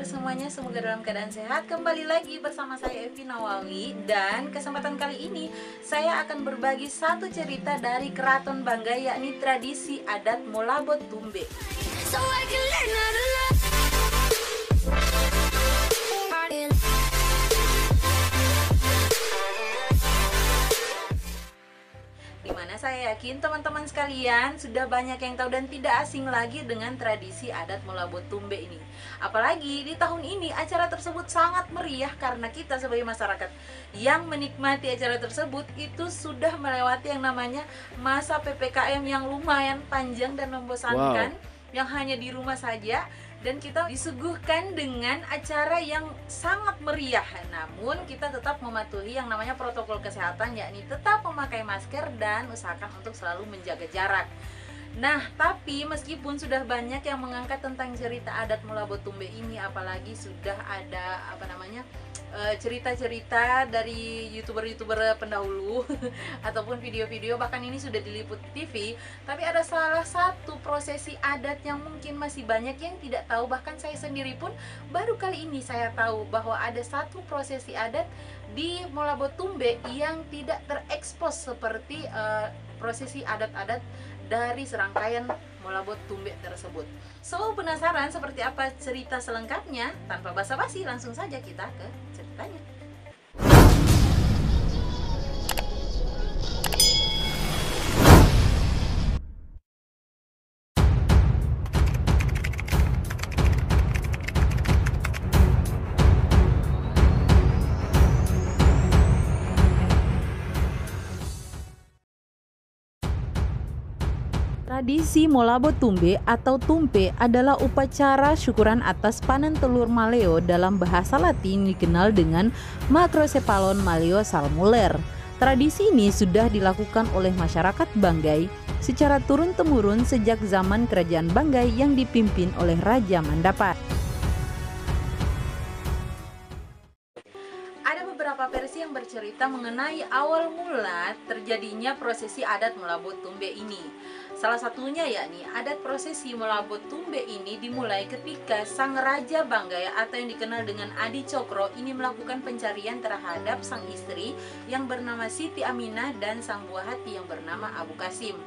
kabar semuanya? Semoga dalam keadaan sehat. Kembali lagi bersama saya Evi Nawawi. Dan kesempatan kali ini saya akan berbagi satu cerita dari Keraton Banggai, yakni tradisi adat Molabot Tumbe. Dimana saya yakin teman-teman sekalian sudah banyak yang tahu dan tidak asing lagi dengan tradisi adat Molabot Tumbe ini. Apalagi di tahun ini acara tersebut sangat meriah karena kita sebagai masyarakat yang menikmati acara tersebut itu sudah melewati yang namanya masa PPKM yang lumayan panjang dan membosankan, yang hanya di rumah saja. Dan kita disuguhkan dengan acara yang sangat meriah. Namun kita tetap mematuhi yang namanya protokol kesehatan, yakni tetap memakai masker dan usahakan untuk selalu menjaga jarak. Nah, tapi meskipun sudah banyak yang mengangkat tentang cerita adat Molabot Tumbe ini, apalagi sudah ada cerita-cerita dari youtuber-youtuber pendahulu ataupun video-video, bahkan ini sudah diliput TV, tapi ada salah satu prosesi adat yang mungkin masih banyak yang tidak tahu. Bahkan saya sendiri pun baru kali ini saya tahu bahwa ada satu prosesi adat di Molabot Tumbe yang tidak terekspos seperti prosesi adat-adat dari serangkaian Molabot Tumbe tersebut. So, penasaran seperti apa cerita selengkapnya? Tanpa basa-basi, langsung saja kita ke ceritanya. Tradisi Molabot Tumbe atau Tumpe adalah upacara syukuran atas panen telur maleo, dalam bahasa Latin dikenal dengan Macrocephalon maleo salmuler. Tradisi ini sudah dilakukan oleh masyarakat Banggai secara turun-temurun sejak zaman Kerajaan Banggai yang dipimpin oleh Raja Mandapa. Ada beberapa versi yang bercerita mengenai awal mula terjadinya prosesi adat Molabot Tumbe ini. Salah satunya yakni adat prosesi Molabot Tumbe ini dimulai ketika sang Raja Banggai atau yang dikenal dengan Adi Cokro ini melakukan pencarian terhadap sang istri yang bernama Siti Aminah dan sang buah hati yang bernama Abu Kasim.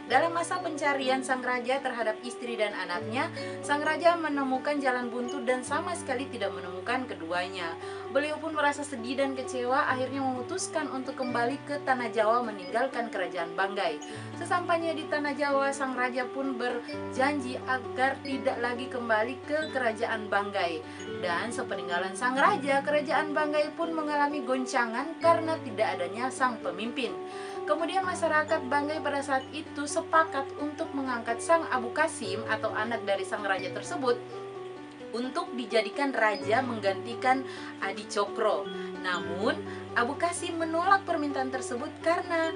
Dalam masa pencarian sang raja terhadap istri dan anaknya, sang raja menemukan jalan buntu dan sama sekali tidak menemukan keduanya. Beliau pun merasa sedih dan kecewa, akhirnya memutuskan untuk kembali ke Tanah Jawa meninggalkan Kerajaan Banggai. Sesampainya di Tanah Jawa, sang raja pun berjanji agar tidak lagi kembali ke Kerajaan Banggai. Dan sepeninggalan sang raja, Kerajaan Banggai pun mengalami goncangan karena tidak adanya sang pemimpin. Kemudian masyarakat Banggai pada saat itu sepakat untuk mengangkat sang Abu Kasim atau anak dari sang raja tersebut untuk dijadikan raja menggantikan Adi Cokro. Namun Abu Kasim menolak permintaan tersebut karena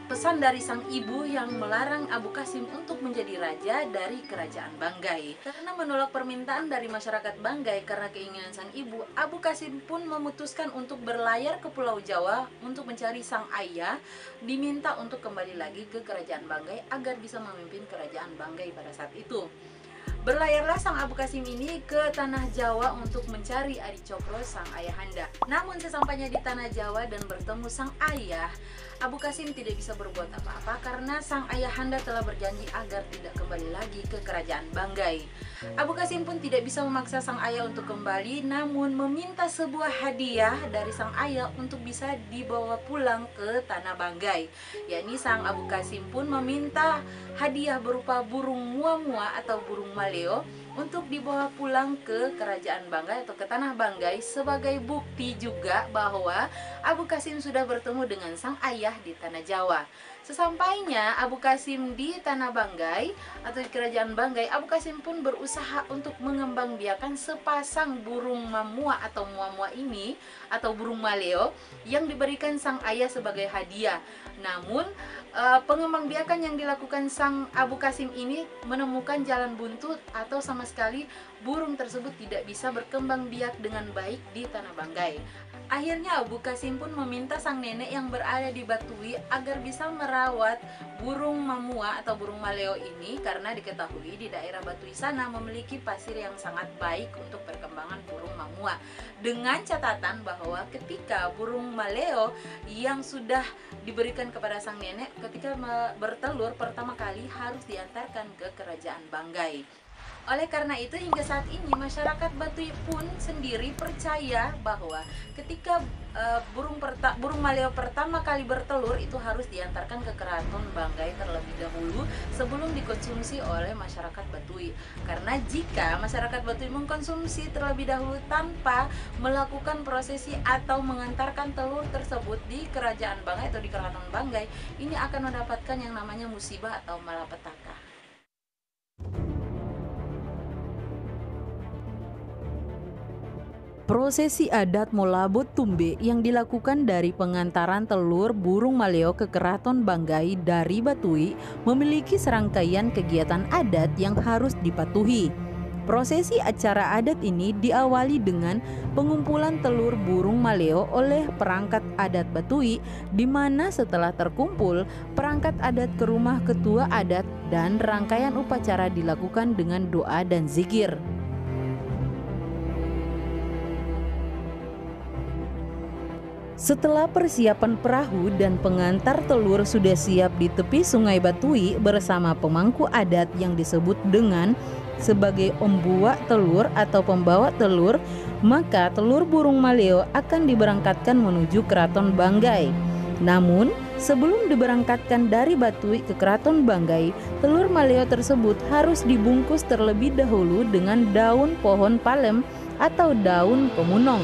pesan dari sang ibu yang melarang Abu Kasim untuk menjadi raja dari Kerajaan Banggai. Karena menolak permintaan dari masyarakat Banggai karena keinginan sang ibu, Abu Kasim pun memutuskan untuk berlayar ke Pulau Jawa untuk mencari sang ayah, diminta untuk kembali lagi ke Kerajaan Banggai agar bisa memimpin Kerajaan Banggai pada saat itu. Berlayarlah sang Abu Kasim ini ke Tanah Jawa untuk mencari Adi Cokro, sang ayahanda. Namun sesampainya di Tanah Jawa dan bertemu sang ayah, Abu Kasim tidak bisa berbuat apa-apa karena sang ayahanda telah berjanji agar tidak kembali lagi ke Kerajaan Banggai. Abu Kasim pun tidak bisa memaksa sang ayah untuk kembali, namun meminta sebuah hadiah dari sang ayah untuk bisa dibawa pulang ke Tanah Banggai. Yakni sang Abu Kasim pun meminta hadiah berupa burung mua-mua atau burung maleo untuk dibawa pulang ke Kerajaan Banggai atau ke Tanah Banggai sebagai bukti juga bahwa Abu Kasim sudah bertemu dengan sang ayah di Tanah Jawa. Sesampainya Abu Kasim di Tanah Banggai atau di Kerajaan Banggai, Abu Kasim pun berusaha untuk mengembangbiakan sepasang burung mamua atau mua-mua ini atau burung maleo yang diberikan sang ayah sebagai hadiah. Namun pengembangbiakan yang dilakukan sang Abu Kasim ini menemukan jalan buntu atau sama sekali burung tersebut tidak bisa berkembang biak dengan baik di Tanah Banggai. Akhirnya Abu Qasim pun meminta sang nenek yang berada di Batui agar bisa merawat burung mamua atau burung maleo ini, karena diketahui di daerah Batui sana memiliki pasir yang sangat baik untuk perkembangan burung mamua. Dengan catatan bahwa ketika burung maleo yang sudah diberikan kepada sang nenek ketika bertelur pertama kali harus diantarkan ke kerajaan Banggai. Oleh karena itu hingga saat ini masyarakat Batui pun sendiri percaya bahwa ketika burung maleo pertama kali bertelur itu harus diantarkan ke keraton Banggai terlebih dahulu sebelum dikonsumsi oleh masyarakat Batui. Karena jika masyarakat Batui mengkonsumsi terlebih dahulu tanpa melakukan prosesi atau mengantarkan telur tersebut di kerajaan Banggai atau di keraton Banggai, ini akan mendapatkan yang namanya musibah atau malapetaka. Prosesi adat Molabot Tumbe yang dilakukan dari pengantaran telur burung maleo ke keraton Banggai dari Batui memiliki serangkaian kegiatan adat yang harus dipatuhi. Prosesi acara adat ini diawali dengan pengumpulan telur burung maleo oleh perangkat adat Batui, di mana setelah terkumpul, perangkat adat ke rumah ketua adat dan rangkaian upacara dilakukan dengan doa dan zikir. Setelah persiapan perahu dan pengantar telur sudah siap di tepi Sungai Batui bersama pemangku adat yang disebut dengan sebagai ombuak telur atau pembawa telur, maka telur burung maleo akan diberangkatkan menuju keraton Banggai. Namun, sebelum diberangkatkan dari Batui ke keraton Banggai, telur maleo tersebut harus dibungkus terlebih dahulu dengan daun pohon palem atau daun pemunong.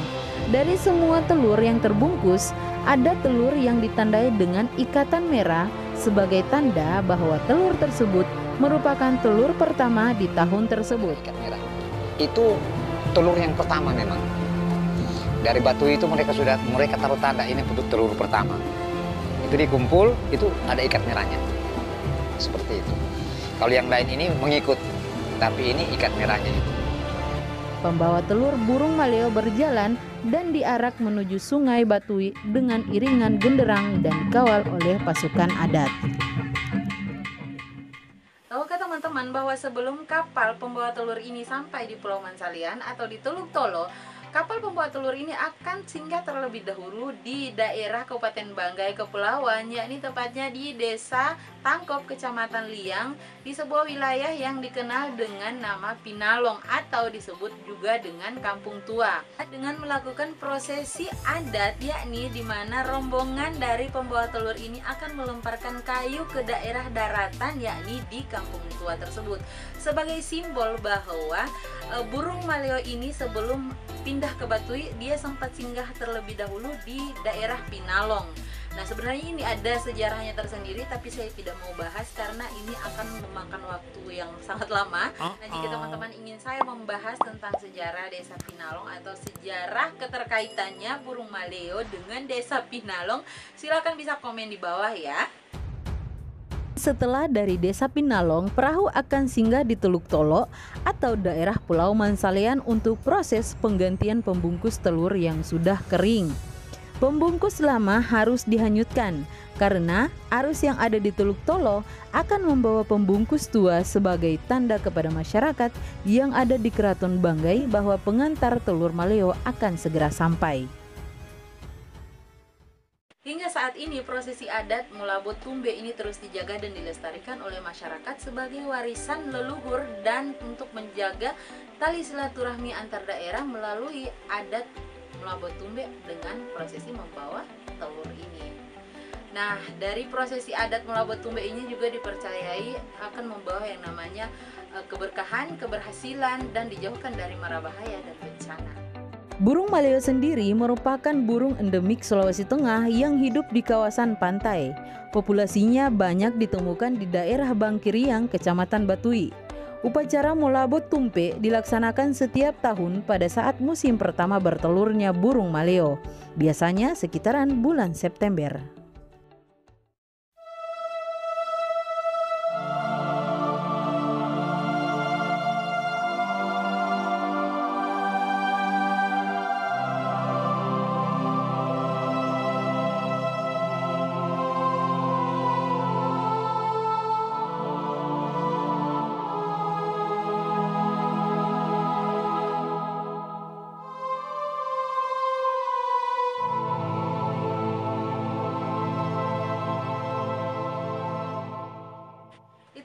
Dari semua telur yang terbungkus, ada telur yang ditandai dengan ikatan merah sebagai tanda bahwa telur tersebut merupakan telur pertama di tahun tersebut. Ikat merah itu telur yang pertama memang. Dari Batui itu mereka taruh tanda ini untuk telur pertama. Itu dikumpul, itu ada ikat merahnya. Seperti itu. Kalau yang lain ini mengikut, tapi ini ikat merahnya itu. Pembawa telur burung maleo berjalan dan diarak menuju Sungai Batui dengan iringan genderang dan dikawal oleh pasukan adat. Tahukah teman-teman bahwa sebelum kapal pembawa telur ini sampai di Pulau Mansalian atau di Teluk Tolo, kapal pembawa telur ini akan singgah terlebih dahulu di daerah Kabupaten Banggai Kepulauan, yakni tepatnya di Desa Tangkop, Kecamatan Liang, di sebuah wilayah yang dikenal dengan nama Pinalong atau disebut juga dengan Kampung Tua. Dengan melakukan prosesi adat, yakni di mana rombongan dari pembawa telur ini akan melemparkan kayu ke daerah daratan, yakni di Kampung Tua tersebut, sebagai simbol bahwa burung maleo ini sebelum pindah ke Batui dia sempat singgah terlebih dahulu di daerah Pinalong. Nah, sebenarnya ini ada sejarahnya tersendiri, tapi saya tidak mau bahas karena ini akan memakan waktu yang sangat lama. Nah, jika teman-teman ingin saya membahas tentang sejarah Desa Pinalong atau sejarah keterkaitannya burung maleo dengan Desa Pinalong, silakan bisa komen di bawah ya. Setelah dari Desa Pinalong, perahu akan singgah di Teluk Tolo atau daerah Pulau Mansalian untuk proses penggantian pembungkus telur yang sudah kering. Pembungkus lama harus dihanyutkan karena arus yang ada di Teluk Tolo akan membawa pembungkus tua sebagai tanda kepada masyarakat yang ada di Keraton Banggai bahwa pengantar telur maleo akan segera sampai. Hingga saat ini prosesi adat Molabot Tumbe ini terus dijaga dan dilestarikan oleh masyarakat sebagai warisan leluhur dan untuk menjaga tali silaturahmi antar daerah melalui adat Molabot Tumbe dengan prosesi membawa telur ini. Nah, dari prosesi adat Molabot Tumbe ini juga dipercayai akan membawa yang namanya keberkahan, keberhasilan, dan dijauhkan dari mara bahaya dan bencana. Burung maleo sendiri merupakan burung endemik Sulawesi Tengah yang hidup di kawasan pantai. Populasinya banyak ditemukan di daerah Bangkiriang, Kecamatan Batui. Upacara Molabot Tumbe dilaksanakan setiap tahun pada saat musim pertama bertelurnya burung maleo, biasanya sekitaran bulan September.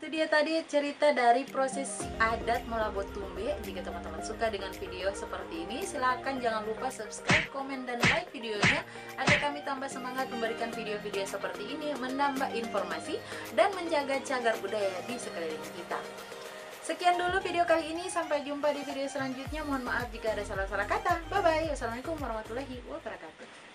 Itu dia tadi cerita dari proses adat melabot tumbe. Jika teman-teman suka dengan video seperti ini, silakan jangan lupa subscribe, komen, dan like videonya agar kami tambah semangat memberikan video-video seperti ini, menambah informasi dan menjaga cagar budaya di sekeliling kita. Sekian dulu video kali ini, sampai jumpa di video selanjutnya. Mohon maaf jika ada salah-salah kata. Bye bye. Wassalamualaikum warahmatullahi wabarakatuh.